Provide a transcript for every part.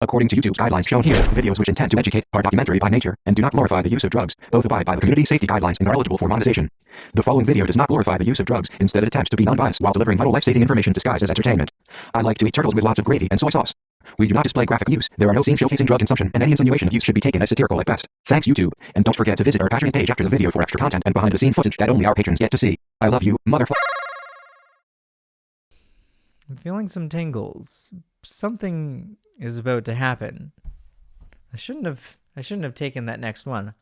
According to YouTube's guidelines shown here, videos which intend to educate are documentary by nature and do not glorify the use of drugs. Both abide by the community safety guidelines and are eligible for monetization. The following video does not glorify the use of drugs. Instead, it attempts to be non-biased while delivering vital life-saving information disguised as entertainment. I like to eat turtles with lots of gravy and soy sauce. We do not display graphic use. There are no scenes showcasing drug consumption, and any insinuation of use should be taken as satirical at best. Thanks, YouTube. And don't forget to visit our Patreon page after the video for extra content and behind-the-scenes footage that only our patrons get to see. I love you, motherfucker. I'm feeling some tingles. Something is about to happen. I shouldn't have taken that next one.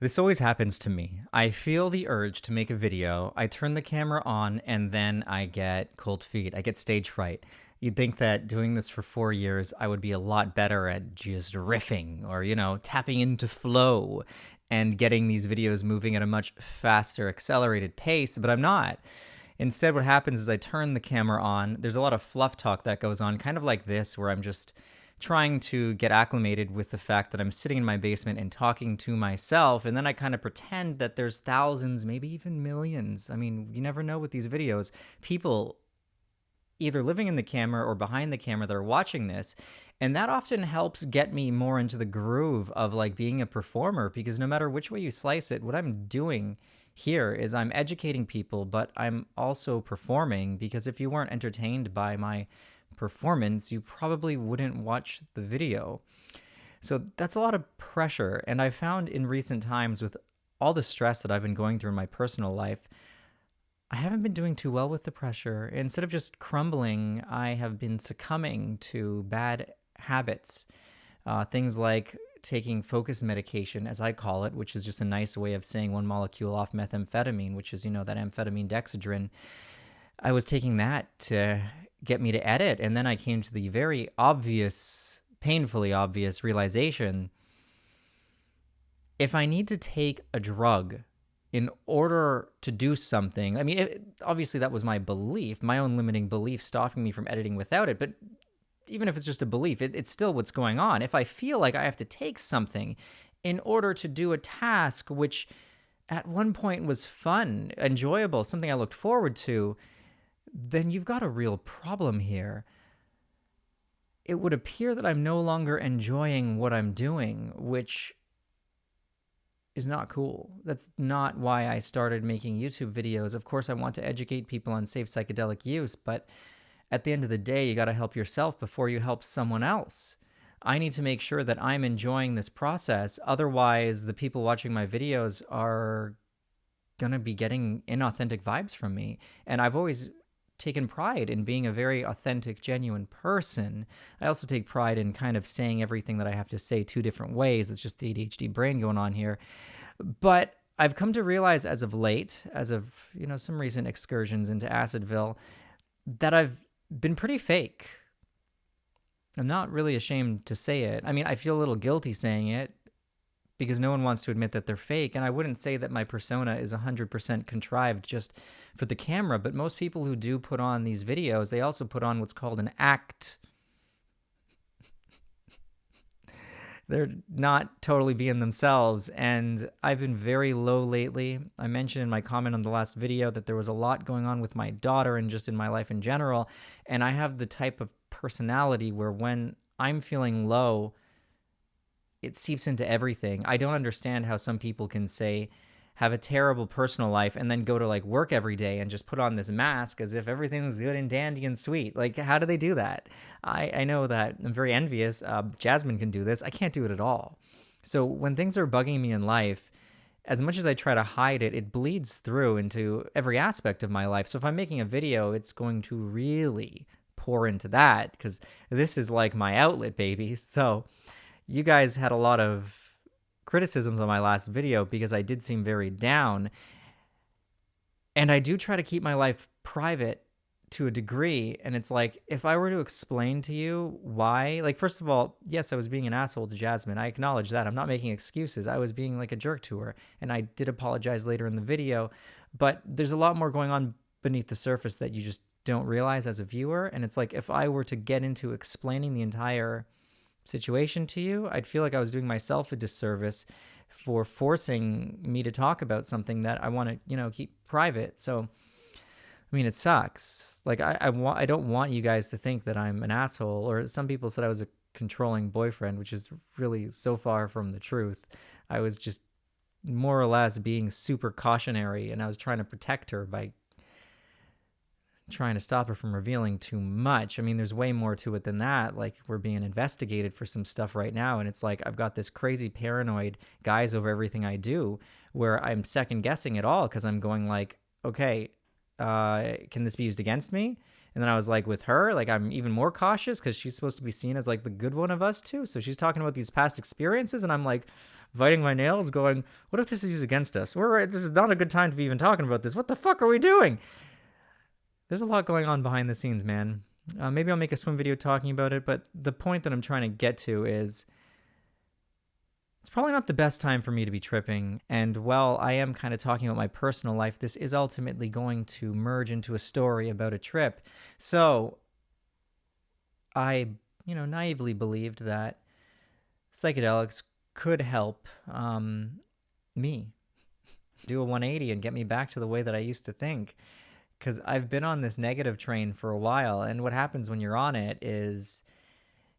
This always happens to me. I feel the urge to make a video, I turn the camera on, and then I get cold feet. I get stage fright. You'd think that doing this for 4 years, I would be a lot better at just riffing or, tapping into flow and getting these videos moving at a much faster, accelerated pace, but I'm not. Instead, what happens is I turn the camera on. There's a lot of fluff talk that goes on, kind of like this, where I'm just trying to get acclimated with the fact that I'm sitting in my basement and talking to myself, and then I kind of pretend that there's thousands, maybe even millions. I mean, you never know with these videos. People either living in the camera or behind the camera that are watching this, and that often helps get me more into the groove of like being a performer, because no matter which way you slice it, what I'm doing here is I'm educating people, but I'm also performing, because if you weren't entertained by my performance, you probably wouldn't watch the video. So that's a lot of pressure. And I found in recent times, with all the stress that I've been going through in my personal life, I haven't been doing too well with the pressure. Instead of just crumbling, I have been succumbing to bad habits. Things like taking focus medication, as I call it, which is just a nice way of saying one molecule off methamphetamine, which is, that amphetamine dexedrine. I was taking that to get me to edit, and then I came to the very obvious, painfully obvious realization: if I need to take a drug in order to do something, I mean, obviously that was my belief, my own limiting belief stopping me from editing without it, but even if it's just a belief, it's still what's going on. If I feel like I have to take something in order to do a task which at one point was fun, enjoyable, something I looked forward to, then you've got a real problem here. It would appear that I'm no longer enjoying what I'm doing, which is not cool. That's not why I started making YouTube videos. Of course, I want to educate people on safe psychedelic use, but at the end of the day, you got to help yourself before you help someone else. I need to make sure that I'm enjoying this process. Otherwise, the people watching my videos are going to be getting inauthentic vibes from me. And I've always taken pride in being a very authentic, genuine person. I also take pride in kind of saying everything that I have to say 2 different ways. It's just the ADHD brain going on here. But I've come to realize as of late, as of, some recent excursions into Acidville, that I've been pretty fake. I'm not really ashamed to say it. I mean, I feel a little guilty saying it because no one wants to admit that they're fake. And I wouldn't say that my persona is 100% contrived just for the camera, but most people who do put on these videos, they also put on what's called an act. They're not totally being themselves, and I've been very low lately. I mentioned in my comment on the last video that there was a lot going on with my daughter and just in my life in general, and I have the type of personality where when I'm feeling low, it seeps into everything. I don't understand how some people can say, have a terrible personal life and then go to like work every day and just put on this mask as if everything's good and dandy and sweet. Like, how do they do that? I know that I'm very envious. Jasmine can do this. I can't do it at all. So when things are bugging me in life, as much as I try to hide it, it bleeds through into every aspect of my life. So if I'm making a video, it's going to really pour into that because this is like my outlet, baby. So you guys had a lot of criticisms on my last video because I did seem very down. And I do try to keep my life private to a degree. And it's like, if I were to explain to you why, like, first of all, yes, I was being an asshole to Jasmine. I acknowledge that. I'm not making excuses. I was being like a jerk to her. And I did apologize later in the video. But there's a lot more going on beneath the surface that you just don't realize as a viewer. And it's like, if I were to get into explaining the entire situation to you, I'd feel like I was doing myself a disservice for forcing me to talk about something that I want to, keep private. So, I mean, it sucks. Like, I don't want you guys to think that I'm an asshole, or some people said I was a controlling boyfriend, which is really so far from the truth. I was just more or less being super cautionary, and I was trying to protect her by trying to stop her from revealing too much. I mean, there's way more to it than that. Like, we're being investigated for some stuff right now, and it's like I've got this crazy paranoid guise over everything I do, where I'm second guessing it all, because I'm going like, okay, can this be used against me? And then I was like, with her, like, I'm even more cautious because she's supposed to be seen as like the good one of us too. So she's talking about these past experiences, and I'm like biting my nails going, what if this is used against us? This is not a good time to be even talking about this. What the fuck are we doing? There's a lot going on behind the scenes, man. Maybe I'll make a swim video talking about it, but the point that I'm trying to get to is it's probably not the best time for me to be tripping. And while I am kind of talking about my personal life, this is ultimately going to merge into a story about a trip. So I, naively believed that psychedelics could help me do a 180 and get me back to the way that I used to think. Because I've been on this negative train for a while, and what happens when you're on it is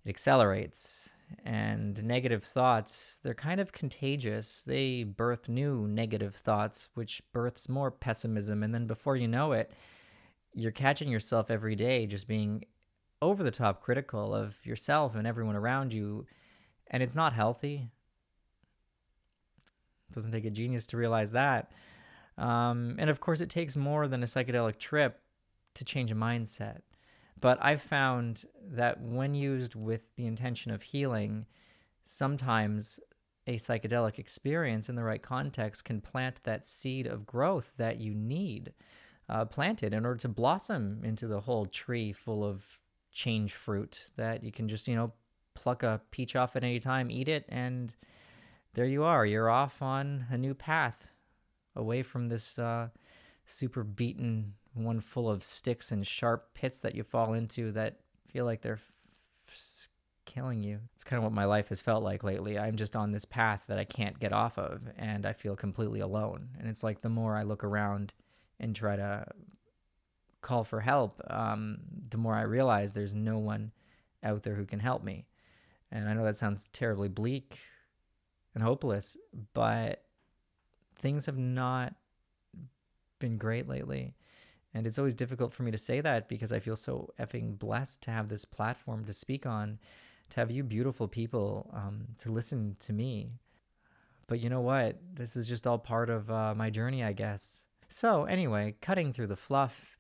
it accelerates. And negative thoughts, they're kind of contagious. They birth new negative thoughts, which births more pessimism. And then before you know it, you're catching yourself every day just being over the top critical of yourself and everyone around you. And it's not healthy. It doesn't take a genius to realize that. And of course, it takes more than a psychedelic trip to change a mindset. But I've found that when used with the intention of healing, sometimes a psychedelic experience in the right context can plant that seed of growth that you need planted in order to blossom into the whole tree full of change fruit that you can just, pluck a peach off at any time, eat it, and there you are. You're off on a new path away from this super beaten one full of sticks and sharp pits that you fall into that feel like they're killing you. It's kind of what my life has felt like lately. I'm just on this path that I can't get off of, and I feel completely alone. And it's like the more I look around and try to call for help, the more I realize there's no one out there who can help me. And I know that sounds terribly bleak and hopeless, but things have not been great lately. And it's always difficult for me to say that because I feel so effing blessed to have this platform to speak on, to have you beautiful people to listen to me. But you know what? This is just all part of my journey, I guess. So anyway, cutting through the fluff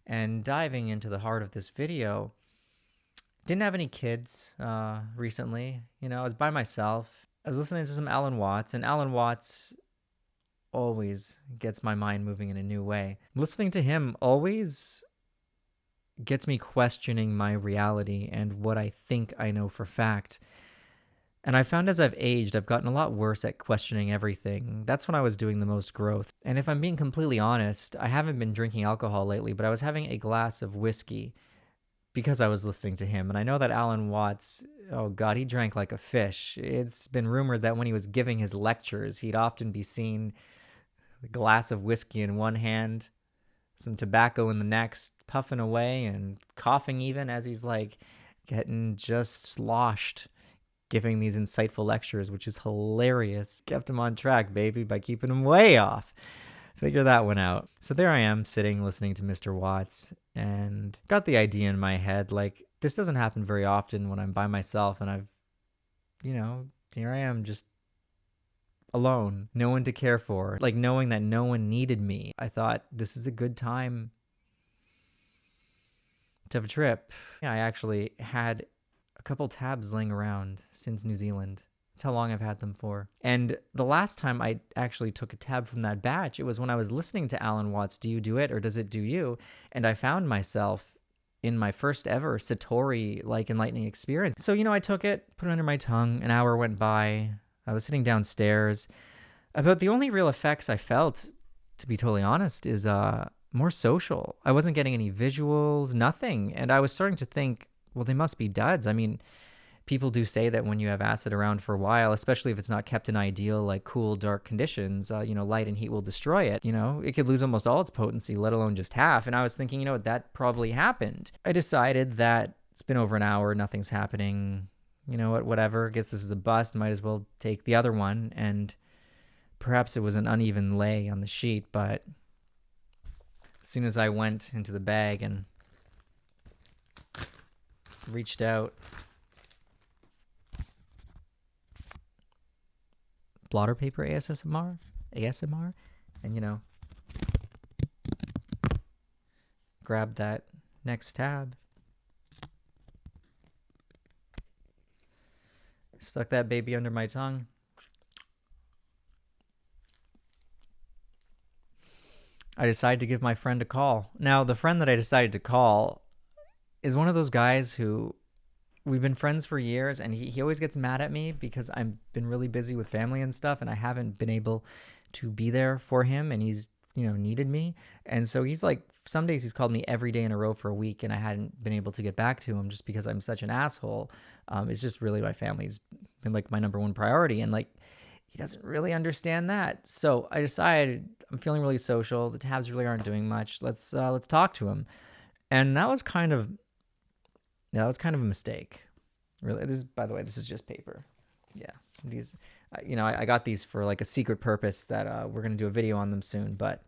and diving into the heart of this video. Didn't have any kids recently. I was by myself. I was listening to some Alan Watts, and Alan Watts always gets my mind moving in a new way. Listening to him always gets me questioning my reality and what I think I know for fact. And I found as I've aged, I've gotten a lot worse at questioning everything. That's when I was doing the most growth. And if I'm being completely honest, I haven't been drinking alcohol lately, but I was having a glass of whiskey because I was listening to him. And I know that Alan Watts, oh God, he drank like a fish. It's been rumored that when he was giving his lectures, he'd often be seen a glass of whiskey in one hand, some tobacco in the next, puffing away and coughing even as he's like getting just sloshed, giving these insightful lectures, which is hilarious. Kept him on track, baby, by keeping him way off. Figure that one out. So there I am sitting listening to Mr. Watts and got the idea in my head, like, this doesn't happen very often when I'm by myself and I've, here I am just alone, no one to care for, like knowing that no one needed me. I thought this is a good time to have a trip. Yeah, I actually had a couple tabs laying around since New Zealand That's how long I've had them for. And the last time I actually took a tab from that batch, it was when I was listening to Alan Watts' Do You Do It or Does It Do You? And I found myself in my first ever Satori-like enlightening experience. So, I took it, put it under my tongue. An hour went by. I was sitting downstairs. About the only real effects I felt, to be totally honest, is more social. I wasn't getting any visuals, nothing. And I was starting to think, well, they must be duds. I mean, people do say that when you have acid around for a while, especially if it's not kept in ideal, like cool, dark conditions, light and heat will destroy it. It could lose almost all its potency, let alone just half. And I was thinking, that probably happened. I decided that it's been over an hour, nothing's happening. You know what, whatever. I guess this is a bust. Might as well take the other one. And perhaps it was an uneven lay on the sheet, but as soon as I went into the bag and reached out, blotter paper ASMR, and grab that next tab, stuck that baby under my tongue. I decided to give my friend a call. Now, the friend that I decided to call is one of those guys who we've been friends for years, and he always gets mad at me because I've been really busy with family and stuff, and I haven't been able to be there for him, and he's, needed me. And so he's like, some days he's called me every day in a row for a week, and I hadn't been able to get back to him just because I'm such an asshole. It's just really my family's been like my number one priority, and like, he doesn't really understand that. So I decided I'm feeling really social. The tabs really aren't doing much. Let's talk to him. And that was kind of a mistake. Really, by the way, this is just paper. Yeah, these, I got these for like a secret purpose that we're gonna do a video on them soon, but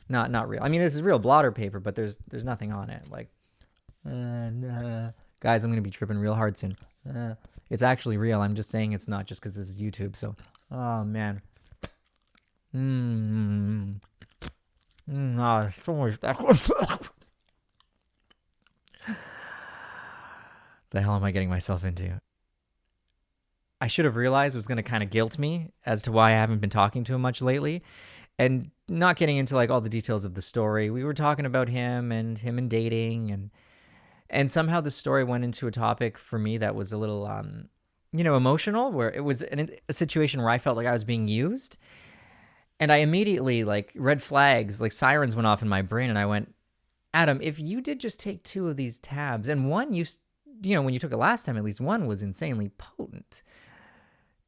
not real. I mean, this is real blotter paper, but there's nothing on it. Like, guys, I'm gonna be tripping real hard soon. It's actually real. I'm just saying it's not just because this is YouTube. So, oh man. So much. The hell am I getting myself into? I should have realized it was going to kind of guilt me as to why I haven't been talking to him much lately, and not getting into like all the details of the story. We were talking about him and dating, and somehow the story went into a topic for me that was a little, emotional, where it was a situation where I felt like I was being used. And I immediately, like, red flags, like sirens went off in my brain, and I went, Adam, if you did just take 2 of these tabs, and one when you took it last time, at least one was insanely potent.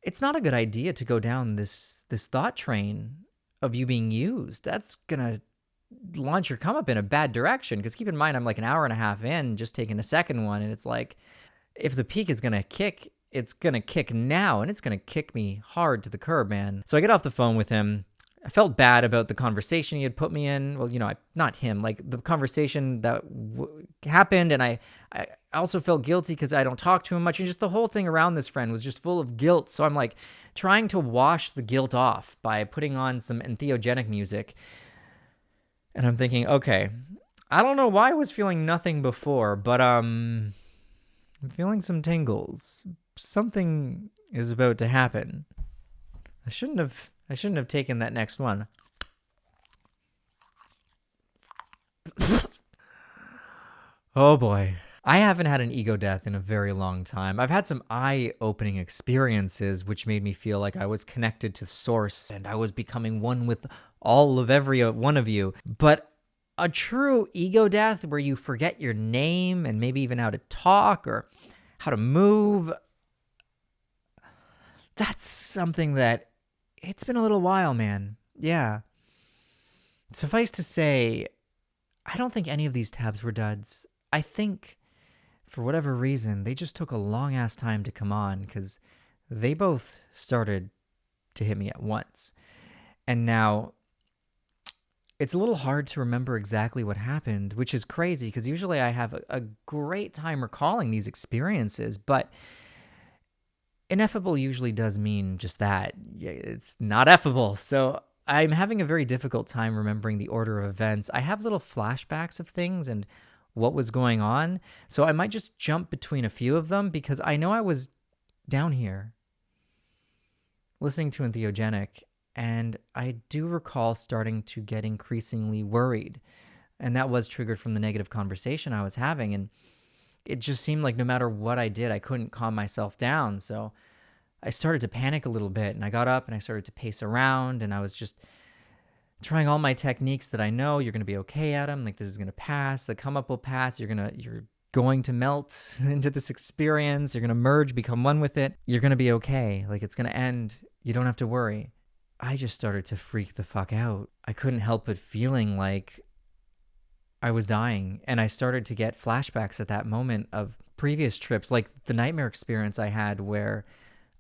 It's not a good idea to go down this thought train of you being used. That's gonna launch your come up in a bad direction. Because keep in mind, I'm like an hour and a half in, just taking a second one, and it's like, if the peak is gonna kick, it's gonna kick now, and it's gonna kick me hard to the curb, man. So I get off the phone with him. I felt bad about the conversation he had put me in. Well, not him, like the conversation that happened. And I also felt guilty because I don't talk to him much. And just the whole thing around this friend was just full of guilt. So I'm like trying to wash the guilt off by putting on some entheogenic music. And I'm thinking, okay, I don't know why I was feeling nothing before, but I'm feeling some tingles. Something is about to happen. I shouldn't have taken that next one. Oh boy. I haven't had an ego death in a very long time. I've had some eye-opening experiences which made me feel like I was connected to source and I was becoming one with all of every one of you. But a true ego death where you forget your name and maybe even how to talk or how to move, that's something that it's been a little while, man. Yeah. Suffice to say, I don't think any of these tabs were duds. I think, for whatever reason, they just took a long-ass time to come on because they both started to hit me at once. And now, it's a little hard to remember exactly what happened, which is crazy because usually I have a great time recalling these experiences, but ineffable usually does mean just that. It's not effable. So I'm having a very difficult time remembering the order of events. I have little flashbacks of things and what was going on. So I might just jump between a few of them because I know I was down here. listening to Entheogenic, and I do recall starting to get increasingly worried. And that was triggered from the negative conversation I was having. And it just seemed like no matter what I did, I couldn't calm myself down. So I started to panic a little bit, and I got up and I started to pace around, and I was just trying all my techniques that I know. You're going to be okay, Adam. Like, this is going to pass. The come up will pass. You're going to melt into this experience. You're going to merge, become one with it. You're going to be okay. Like, it's going to end. You don't have to worry. I just started to freak the fuck out. I couldn't help but feeling like I was dying. And I started to get flashbacks at that moment of previous trips, like the nightmare experience I had where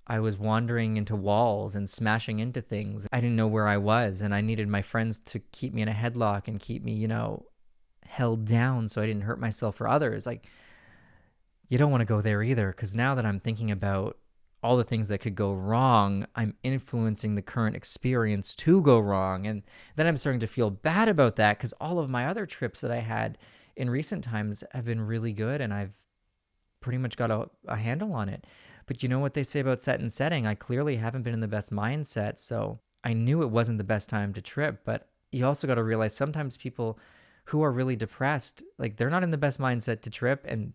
I was wandering into walls and smashing into things. I didn't know where I was, and I needed my friends to keep me in a headlock and keep me, held down so I didn't hurt myself or others. Like, you don't want to go there either, because now that I'm thinking about all the things that could go wrong, I'm influencing the current experience to go wrong. And then I'm starting to feel bad about that, because all of my other trips that I had in recent times have been really good, and I've pretty much got a handle on it. But you know what they say about set and setting? I clearly haven't been in the best mindset, so I knew it wasn't the best time to trip. But you also got to realize sometimes people who are really depressed, like, they're not in the best mindset to trip, and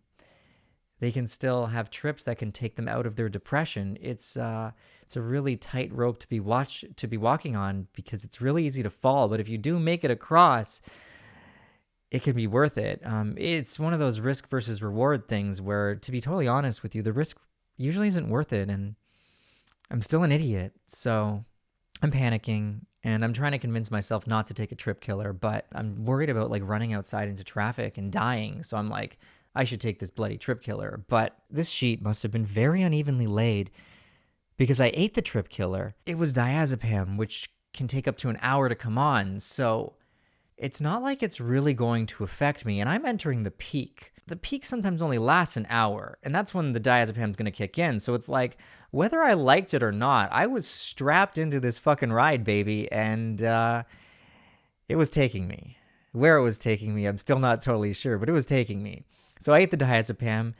they can still have trips that can take them out of their depression. It's a really tight rope to be walking on, because it's really easy to fall. But if you do make it across, it can be worth it. It's one of those risk versus reward things where, to be totally honest with you, the risk usually isn't worth it. And I'm still an idiot. So I'm panicking, and I'm trying to convince myself not to take a trip killer, but I'm worried about like running outside into traffic and dying. So I'm like, I should take this bloody trip killer. But this sheet must have been very unevenly laid, because I ate the trip killer. It was diazepam, which can take up to an hour to come on. So it's not like it's really going to affect me. And I'm entering the peak. The peak sometimes only lasts an hour, and that's when the diazepam is going to kick in. So it's like, whether I liked it or not, I was strapped into this fucking ride, baby, and it was taking me. Where it was taking me, I'm still not totally sure, but it was taking me. So I ate the diazepam,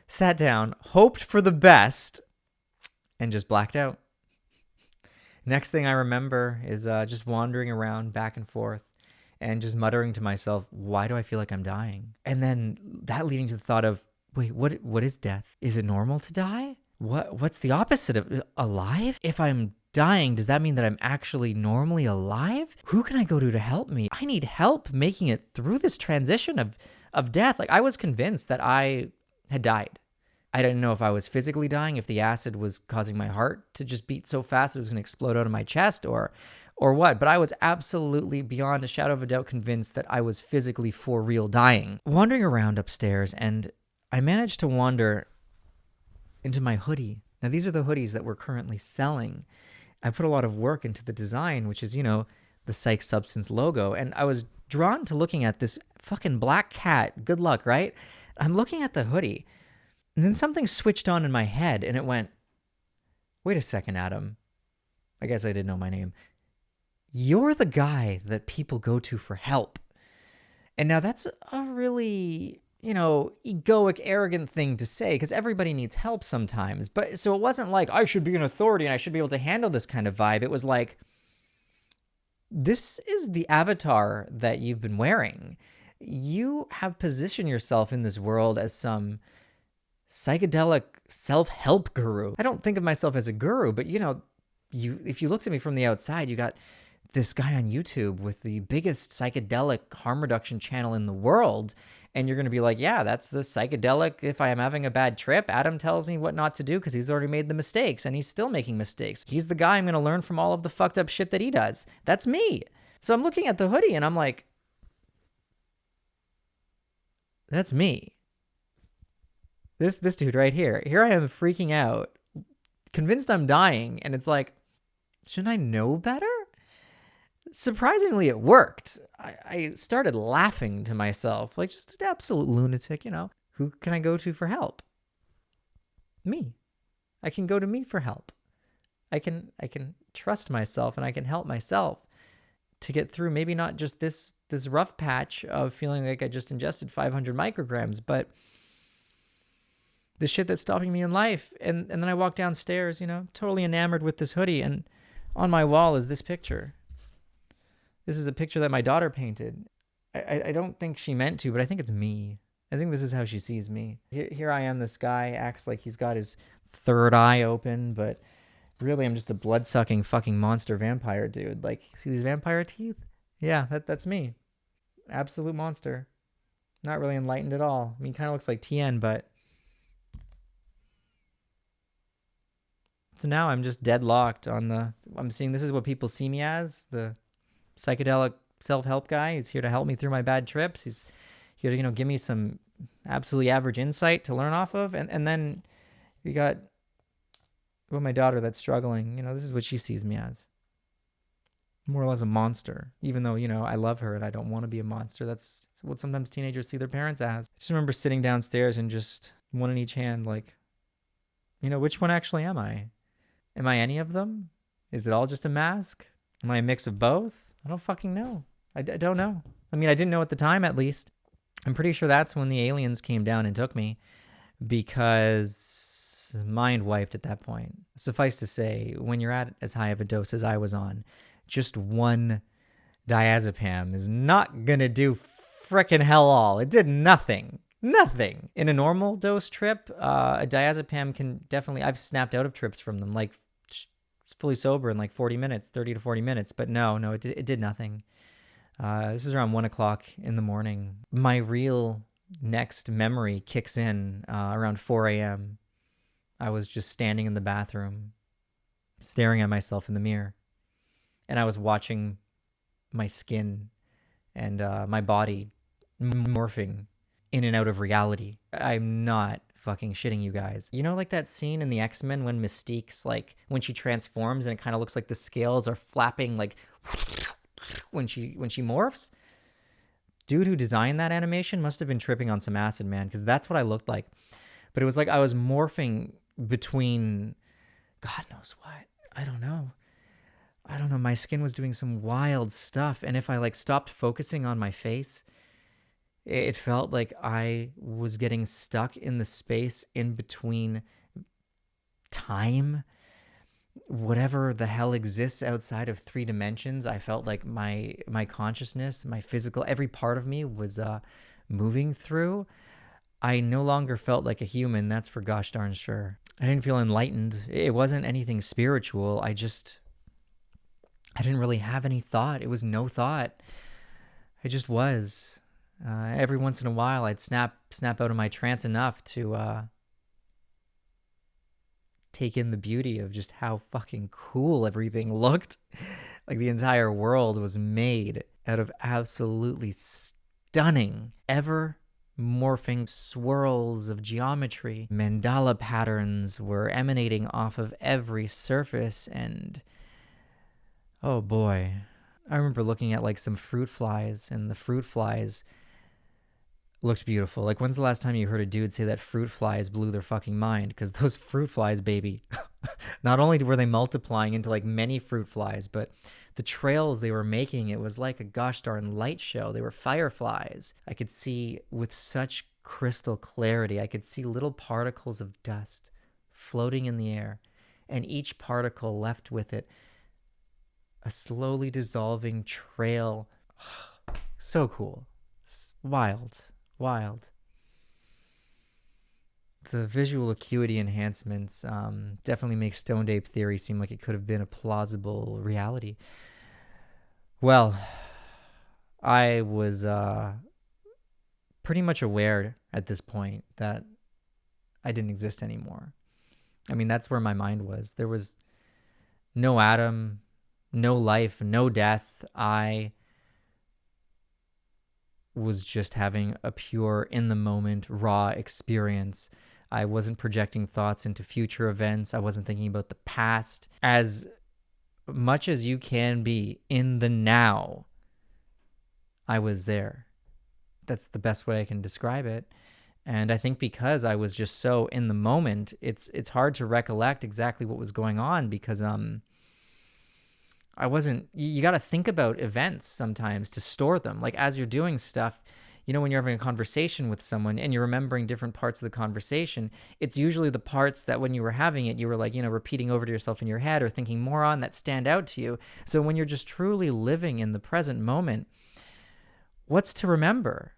sat down, hoped for the best, and just blacked out. Next thing I remember is just wandering around back and forth and just muttering to myself, why do I feel like I'm dying? And then that leading to the thought of, wait, what is death? Is it normal to die? What's the opposite of alive? If I'm dying, does that mean that I'm actually normally alive? Who can I go to help me? I need help making it through this transition of death. Like, I was convinced that I had died. I didn't know if I was physically dying, if the acid was causing my heart to just beat so fast it was going to explode out of my chest, or what. But I was absolutely, beyond a shadow of a doubt, convinced that I was physically for real dying. Wandering around upstairs, and I managed to wander into my hoodie. Now, these are the hoodies that we're currently selling. I put a lot of work into the design, which is, the Psyched Substance logo. And I was drawn to looking at this fucking black cat. Good luck, right? I'm looking at the hoodie, and then something switched on in my head, and it went, wait a second, Adam. I guess I didn't know my name. You're the guy that people go to for help. And now that's a really, egoic, arrogant thing to say, because everybody needs help sometimes. But so it wasn't like I should be an authority and I should be able to handle this kind of vibe. It was like, this is the avatar that you've been wearing. You have positioned yourself in this world as some psychedelic self-help guru. I don't think of myself as a guru, but if you looked at me from the outside, you got this guy on YouTube with the biggest psychedelic harm reduction channel in the world, and you're going to be like, yeah, that's the psychedelic. If I am having a bad trip, Adam tells me what not to do because he's already made the mistakes, and he's still making mistakes. He's the guy I'm going to learn from all of the fucked up shit that he does. That's me. So I'm looking at the hoodie, and I'm like, that's me. This dude right here. Here I am freaking out, convinced I'm dying, and it's like, shouldn't I know better? Surprisingly, it worked. I started laughing to myself, like just an absolute lunatic, Who can I go to for help? Me. I can go to me for help. I can trust myself, and I can help myself to get through maybe not just this rough patch of feeling like I just ingested 500 micrograms, but the shit that's stopping me in life. And then I walk downstairs, totally enamored with this hoodie. And on my wall is this picture. This is a picture that my daughter painted. I don't think she meant to, but I think it's me. I think this is how she sees me. Here I am, this guy acts like he's got his third eye open, but really I'm just a blood-sucking fucking monster vampire dude. Like, see these vampire teeth? Yeah, that's me. Absolute monster. Not really enlightened at all. I mean, kind of looks like TN, but... So now I'm just deadlocked on I'm seeing this is what people see me as, the psychedelic self-help guy. He's here to help me through my bad trips. He's here to, give me some absolutely average insight to learn off of. And then you got my daughter that's struggling. This is what she sees me as. More or less a monster, even though, I love her and I don't want to be a monster. That's what sometimes teenagers see their parents as. I just remember sitting downstairs and just one in each hand, like, which one actually am I? Am I any of them? Is it all just a mask? Am I a mix of both? I don't fucking know. I don't know. I mean, I didn't know at the time, at least. I'm pretty sure that's when the aliens came down and took me, because mind wiped at that point. Suffice to say, when you're at as high of a dose as I was on, just one diazepam is not gonna do frickin' hell all. It did nothing. Nothing. In a normal dose trip, a diazepam can definitely... I've snapped out of trips from them, like fully sober in like 40 minutes, 30 to 40 minutes. But no, it did nothing. This is around 1 o'clock in the morning. My real next memory kicks in around 4 a.m. I was just standing in the bathroom, staring at myself in the mirror. And I was watching my skin and my body morphing in and out of reality. I'm not fucking shitting you guys. Like that scene in the X-Men when Mystique's like, when she transforms and it kind of looks like the scales are flapping like when she morphs? Dude who designed that animation must have been tripping on some acid, man, because that's what I looked like. But it was like I was morphing between God knows what. I don't know. My skin was doing some wild stuff. And if I like stopped focusing on my face, it felt like I was getting stuck in the space in between time, whatever the hell exists outside of 3 dimensions. I felt like my consciousness, my physical, every part of me was moving through. I no longer felt like a human, that's for gosh darn sure. I didn't feel enlightened. It wasn't anything spiritual. I didn't really have any thought. It was no thought. I just was. Every once in a while, I'd snap out of my trance enough to take in the beauty of just how fucking cool everything looked. Like the entire world was made out of absolutely stunning, ever morphing swirls of geometry. Mandala patterns were emanating off of every surface, and oh boy, I remember looking at like some fruit flies, and the fruit flies looked beautiful. Like, when's the last time you heard a dude say that fruit flies blew their fucking mind? Because those fruit flies, baby, not only were they multiplying into like many fruit flies, but the trails they were making, it was like a gosh darn light show. They were fireflies. I could see with such crystal clarity. I could see little particles of dust floating in the air, and each particle left with it a slowly dissolving trail. So cool. Wild. The visual acuity enhancements definitely make stoned ape theory seem like it could have been a plausible reality. Well, I was pretty much aware at this point that I didn't exist anymore. I mean, that's where my mind was. There was no atom, no life, no death. I was just having a pure, in-the-moment, raw experience. I wasn't projecting thoughts into future events. I wasn't thinking about the past. As much as you can be in the now, I was there. That's the best way I can describe it. And I think because I was just so in the moment, it's hard to recollect exactly what was going on, because I wasn't, you got to think about events sometimes to store them. Like as you're doing stuff, when you're having a conversation with someone and you're remembering different parts of the conversation, it's usually the parts that when you were having it, you were like, repeating over to yourself in your head or thinking more on that stand out to you. So when you're just truly living in the present moment, what's to remember?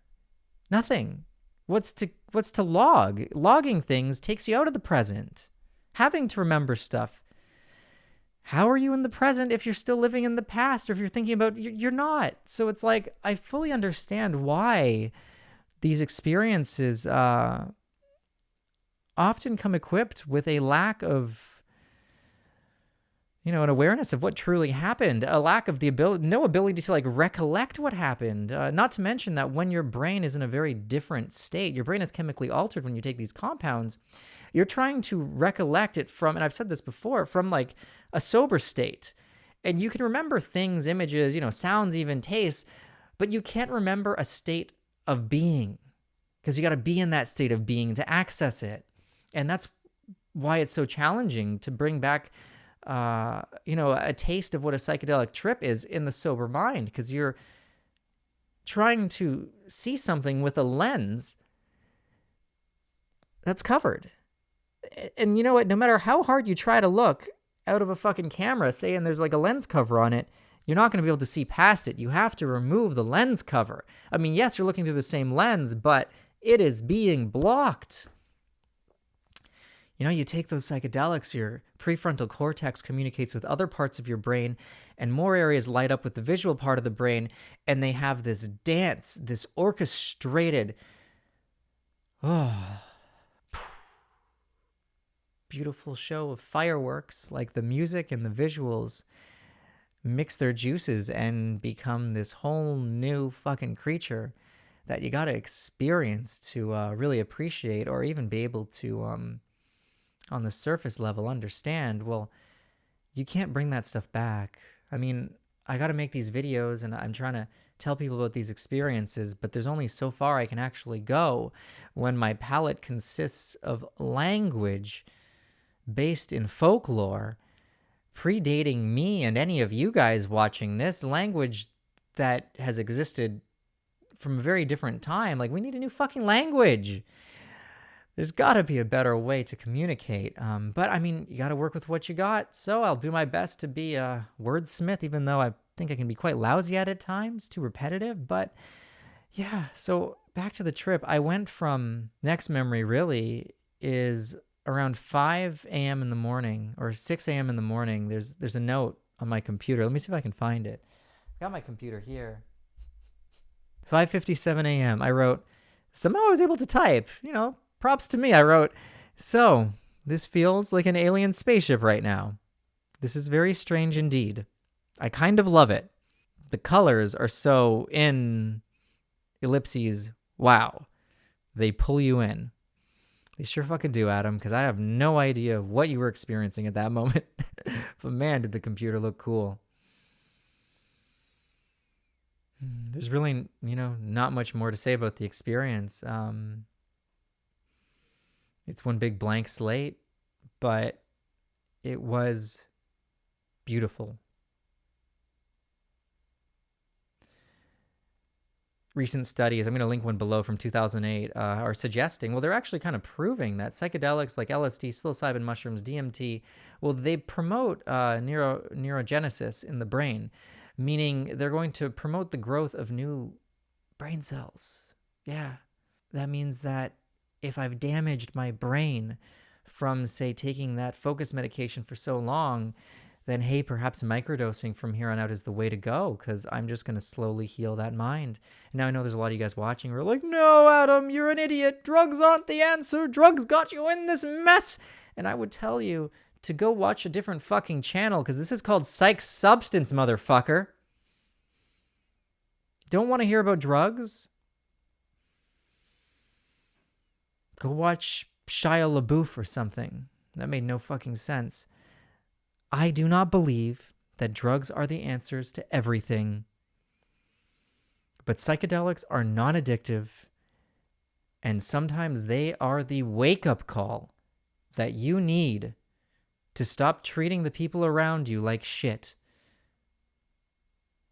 Nothing. What's to log? Logging things takes you out of the present. Having to remember stuff. How are you in the present if you're still living in the past, or if you're thinking about, you're not. So it's like, I fully understand why these experiences often come equipped with a lack of, an awareness of what truly happened, a lack of no ability to recollect what happened. Not to mention that when your brain is in a very different state, your brain is chemically altered when you take these compounds. You're trying to recollect it from, and I've said this before, from a sober state. And you can remember things, images, sounds, even tastes, but you can't remember a state of being, because you got to be in that state of being to access it. And that's why it's so challenging to bring back a taste of what a psychedelic trip is in the sober mind, because you're trying to see something with a lens that's covered. And you know what? No matter how hard you try to look out of a fucking camera, saying there's a lens cover on it, you're not going to be able to see past it. You have to remove the lens cover. I mean, yes, you're looking through the same lens, but it is being blocked. You take those psychedelics, your prefrontal cortex communicates with other parts of your brain, and more areas light up with the visual part of the brain, and they have this dance, this orchestrated, beautiful show of fireworks, like the music and the visuals mix their juices and become this whole new fucking creature that you got to experience to really appreciate, or even be able to, on the surface level, understand. Well, you can't bring that stuff back. I mean, I got to make these videos and I'm trying to tell people about these experiences, but there's only so far I can actually go when my palette consists of language based in folklore, predating me and any of you guys watching this, language that has existed from a very different time. We need a new fucking language. There's got to be a better way to communicate. But I mean, you got to work with what you got. So I'll do my best to be a wordsmith, even though I think I can be quite lousy at times, too repetitive. But yeah, so back to the trip. I went from, next memory really is around 5 a.m. in the morning, or 6 a.m. in the morning. There's a note on my computer. Let me see if I can find it. I got my computer here. 5:57 a.m. I wrote, somehow I was able to type, props to me. I wrote, so this feels like an alien spaceship right now. This is very strange indeed. I kind of love it. The colors are so in ellipses. Wow. They pull you in. They sure fucking do, Adam, because I have no idea what you were experiencing at that moment. But man, did the computer look cool. There's really, not much more to say about the experience. It's one big blank slate, but it was beautiful. Recent studies, I'm going to link one below from 2008, are suggesting, well, they're actually kind of proving that psychedelics like LSD, psilocybin mushrooms, DMT, well, they promote neurogenesis in the brain, meaning they're going to promote the growth of new brain cells. Yeah, that means that if I've damaged my brain from, say, taking that focus medication for so long, then hey, perhaps microdosing from here on out is the way to go, because I'm just going to slowly heal that mind. And now I know there's a lot of you guys watching who are like, no, Adam, you're an idiot. Drugs aren't the answer. Drugs got you in this mess. And I would tell you to go watch a different fucking channel, because this is called Psyched Substance, motherfucker. Don't want to hear about drugs? Go watch Shia LaBeouf or something. That made no fucking sense. I do not believe that drugs are the answers to everything. But psychedelics are non-addictive, and sometimes they are the wake-up call that you need to stop treating the people around you like shit.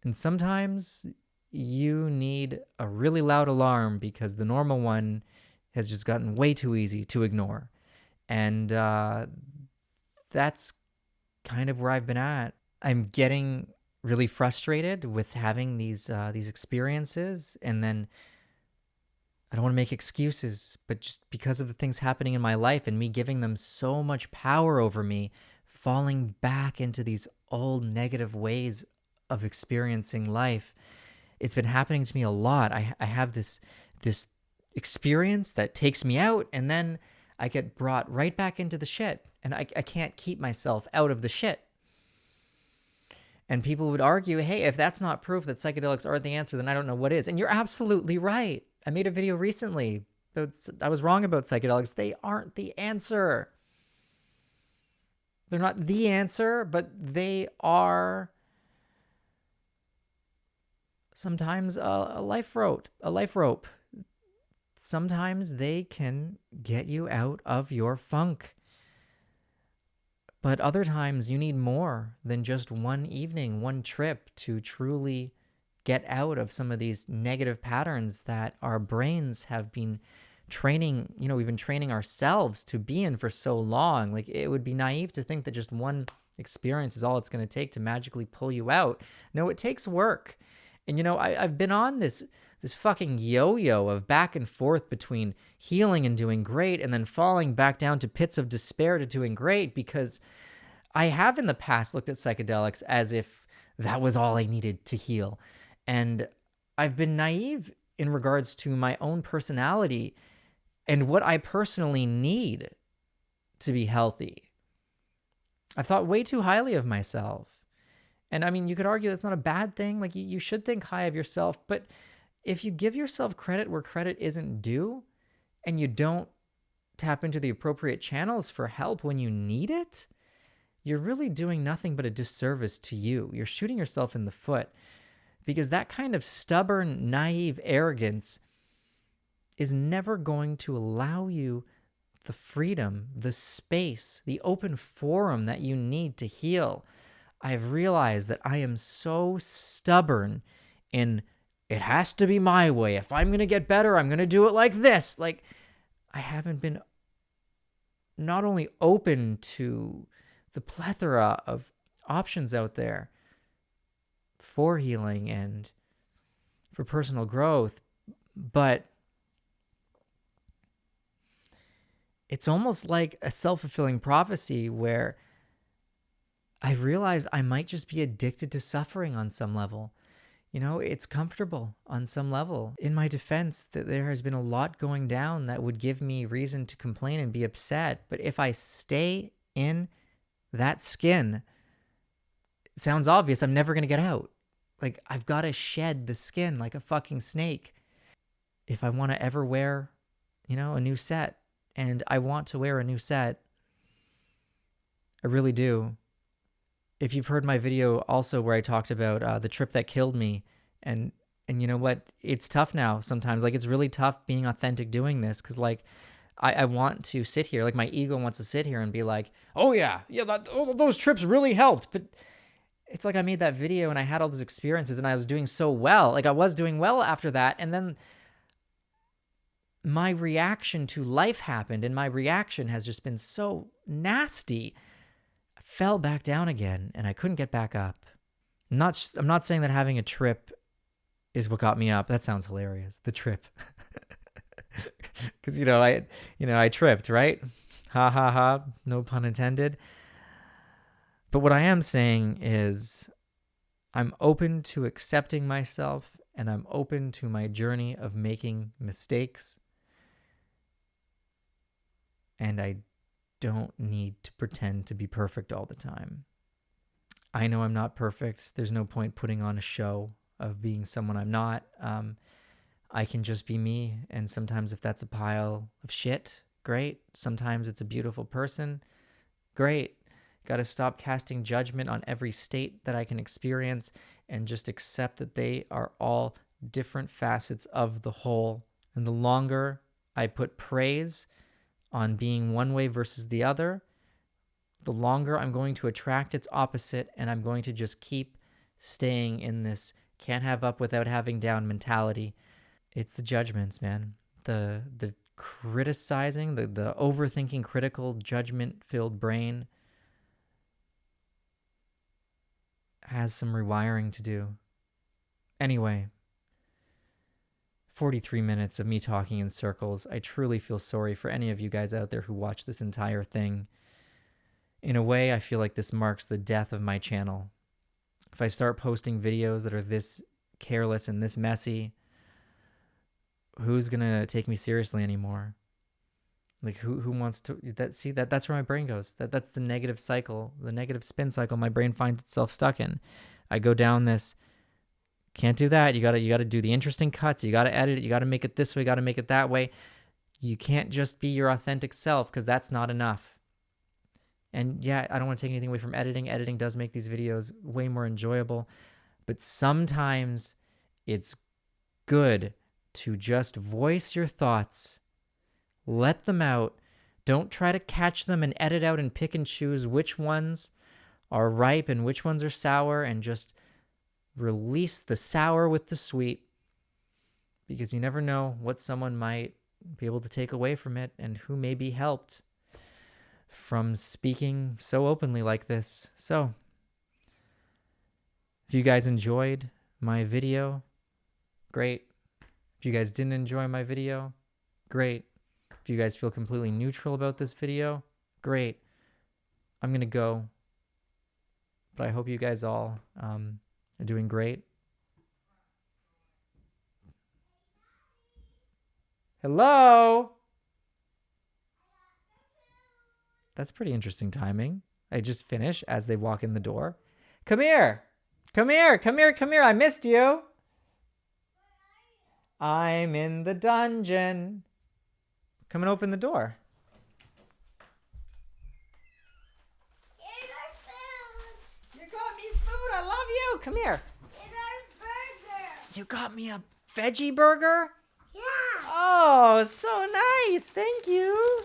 And sometimes you need a really loud alarm because the normal one has just gotten way too easy to ignore. And that's kind of where I've been at. I'm getting really frustrated with having these experiences, and then I don't want to make excuses, but just because of the things happening in my life and me giving them so much power over me, falling back into these old negative ways of experiencing life. It's been happening to me a lot. I have this experience that takes me out, and then I get brought right back into the shit, and I can't keep myself out of the shit. And people would argue, hey, if that's not proof that psychedelics aren't the answer, then I don't know what is. And you're absolutely right. I made a video recently about, I was wrong about psychedelics. They aren't the answer. They're not the answer, but they are sometimes a life rope. Sometimes they can get you out of your funk. But other times you need more than just one evening, one trip to truly get out of some of these negative patterns that our brains have been training, we've been training ourselves to be in for so long. Like, it would be naive to think that just one experience is all it's going to take to magically pull you out. No, it takes work. And, I've been on this fucking yo-yo of back and forth between healing and doing great and then falling back down to pits of despair to doing great, because I have in the past looked at psychedelics as if that was all I needed to heal. And I've been naive in regards to my own personality and what I personally need to be healthy. I've thought way too highly of myself. And I mean, you could argue that's not a bad thing. Like, you should think high of yourself, but if you give yourself credit where credit isn't due, and you don't tap into the appropriate channels for help when you need it, you're really doing nothing but a disservice to you. You're shooting yourself in the foot, because that kind of stubborn, naive arrogance is never going to allow you the freedom, the space, the open forum that you need to heal. I've realized that I am so stubborn in, it has to be my way. If I'm going to get better, I'm going to do it like this. Like, I haven't been not only open to the plethora of options out there for healing and for personal growth, but it's almost like a self-fulfilling prophecy where I realized I might just be addicted to suffering on some level. It's comfortable on some level. In my defense, that there has been a lot going down that would give me reason to complain and be upset. But if I stay in that skin, it sounds obvious, I'm never going to get out. Like, I've got to shed the skin like a fucking snake if I want to ever wear, a new set. And I want to wear a new set. I really do. If you've heard my video also where I talked about the trip that killed me, and you know what? It's tough now sometimes. Like, it's really tough being authentic doing this, because like I want to sit here, like my ego wants to sit here and be like, oh yeah, those trips really helped. But it's like I made that video and I had all those experiences and I was doing so well. Like, I was doing well after that, and then my reaction to life happened, and my reaction has just been so nasty. I fell back down again and I couldn't get back up. I'm not saying that having a trip is what got me up. That sounds hilarious. The trip. Because, I tripped, right? Ha ha ha. No pun intended. But what I am saying is I'm open to accepting myself, and I'm open to my journey of making mistakes. And I don't need to pretend to be perfect all the time. I know I'm not perfect. There's no point putting on a show of being someone I'm not. I can just be me. And sometimes if that's a pile of shit, great. Sometimes it's a beautiful person, great. Got to stop casting judgment on every state that I can experience and just accept that they are all different facets of the whole. And the longer I put praise on being one way versus the other, the longer I'm going to attract its opposite, and I'm going to just keep staying in this can't have up without having down mentality. It's the judgments, man. The criticizing, the overthinking, critical, judgment-filled brain has some rewiring to do. Anyway, 43 minutes of me talking in circles. I truly feel sorry for any of you guys out there who watch this entire thing. In a way, I feel like this marks the death of my channel. If I start posting videos that are this careless and this messy, who's gonna take me seriously anymore? Like who wants to that's where my brain goes. That's the negative cycle, the negative spin cycle my brain finds itself stuck in. I go down this, can't do that. You gotta do the interesting cuts, you gotta edit it, you gotta make it this way, you gotta make it that way. You can't just be your authentic self, because that's not enough. And yeah, I don't want to take anything away from editing. Editing does make these videos way more enjoyable, but sometimes it's good to just voice your thoughts. Let them out. Don't try to catch them and edit out and pick and choose which ones are ripe and which ones are sour, and just release the sour with the sweet, because you never know what someone might be able to take away from it and who may be helped from speaking so openly like this. So, if you guys enjoyed my video, great. If you guys didn't enjoy my video, great. If you guys feel completely neutral about this video, great. I'm going to go. But I hope you guys all are doing great. Hello? That's pretty interesting timing. I just finish as they walk in the door. Come here. Come here. Come here. Come here. I missed you. I'm in the dungeon. Come and open the door. Here's our food. You got me food. I love you. Come here. Here's our burger. You got me a veggie burger? Yeah. Oh, so nice. Thank you.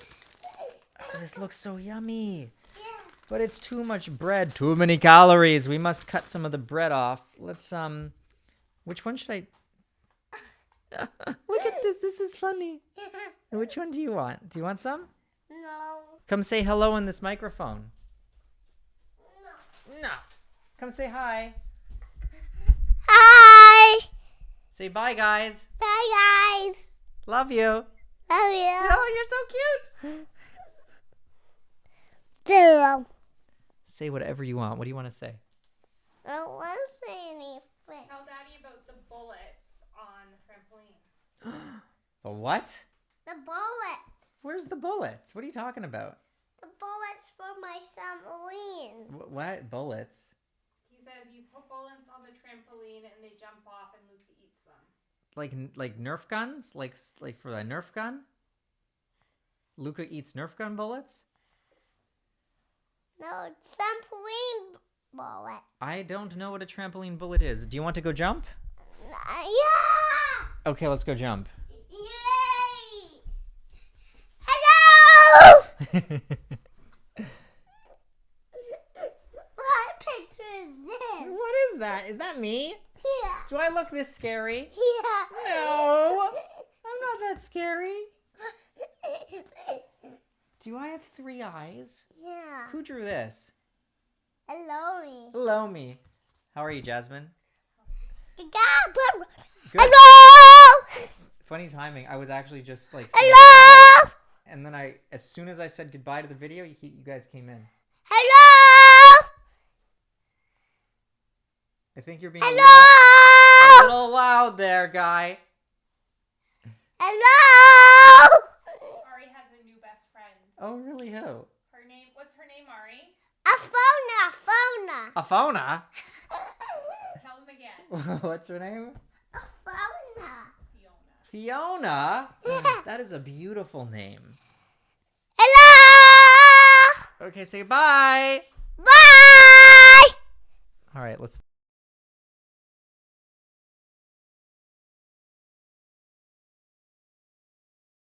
Oh, this looks so yummy. Yeah. But it's too much bread. Too many calories. We must cut some of the bread off. Let's, which one should I... Look at this. This is funny. Which one do you want? Do you want some? No. Come say hello in this microphone. No. No. Come say hi. Hi. Say bye, guys. Bye, guys. Love you. Love you. Oh, you're so cute. Hello. Say whatever you want. What do you want to say? I don't want to say anything. Tell Daddy about the bullets on the trampoline. The what? The bullets. Where's the bullets? What are you talking about? The bullets for my trampoline. What bullets? He says you put bullets on the trampoline and they jump off and Luca eats them. Like Nerf guns? Like for a Nerf gun? Luca eats Nerf gun bullets? No, trampoline bullet. I don't know what a trampoline bullet is. Do you want to go jump? Yeah! Okay, let's go jump. Yay! Hello! What picture is this? What is that? Is that me? Yeah. Do I look this scary? Yeah. No. I'm not that scary. Do I have 3 eyes? Yeah. Who drew this? Hello me. Hello, me. How are you, Jasmine? Good. Hello! Funny timing. I was actually just like saying Hello! goodbye, and then as soon as I said goodbye to the video, you guys came in. Hello! I think you're being Hello! a little loud there, guy. Hello! Ari has a new best friend. Oh, really? Who? What's her name, Ari? Afona. Afona? Tell him again. What's her name? Afona. Fiona. Fiona? That is a beautiful name. Hello! Okay, say bye. Bye! All right, let's...